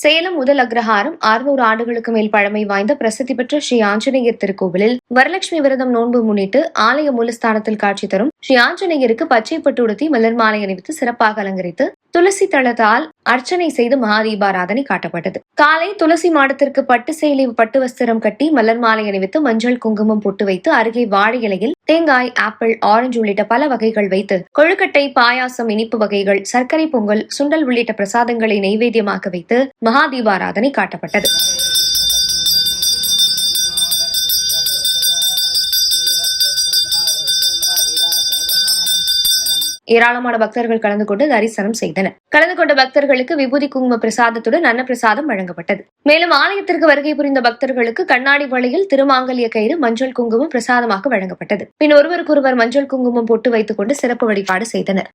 சேலம் முதல் அக்ரஹாரம் 600 ஆண்டுகளுக்கு மேல் பழமை வாய்ந்த பிரசித்தி பெற்ற ஸ்ரீ ஆஞ்சநேயர் திருக்கோவிலில் வரலட்சுமி விரதம் நோன்பு முன்னிட்டு ஆலய மூலஸ்தானத்தில் காட்சி தரும் ஸ்ரீ ஆஞ்சநேயருக்கு பச்சை பட்டு உடுத்தி மலர் மாலை அணிவித்து சிறப்பாக அலங்கரித்து துளசி தளத்தால் அர்ச்சனை செய்து மகாதீபாராதனை காட்டப்பட்டது. காலை துளசி மாடத்திற்கு பட்டு சேலை பட்டு வஸ்திரம் கட்டி மலர் மாலை அணிவித்து மஞ்சள் குங்குமம் பொட்டு வைத்து அருகே வாழை இலையில் தேங்காய், ஆப்பிள், ஆரஞ்சு உள்ளிட்ட பல வகைகள் வைத்து கொழுக்கட்டை, பாயாசம், இனிப்பு வகைகள், சர்க்கரை பொங்கல், சுண்டல் உள்ளிட்ட பிரசாதங்களை நைவேத்தியமாக வைத்து மகாதீபாராதனை காட்டப்பட்டது. ஏராளமான பக்தர்கள் கலந்து கொண்டு தரிசனம் செய்தனர். கலந்து கொண்ட பக்தர்களுக்கு விபூதி குங்கும பிரசாதத்துடன் அன்னப்பிரசாதம் வழங்கப்பட்டது. மேலும் ஆலயத்திற்கு வருகை புரிந்த பக்தர்களுக்கு கண்ணாடி வளையில் திருமாங்கல்ய கயிறு, மஞ்சள் குங்குமம் பிரசாதமாக வழங்கப்பட்டது. பின் ஒருவருக்கொருவர் மஞ்சள் குங்குமம் போட்டு வைத்துக் கொண்டு சிறப்பு வழிபாடு செய்தனர்.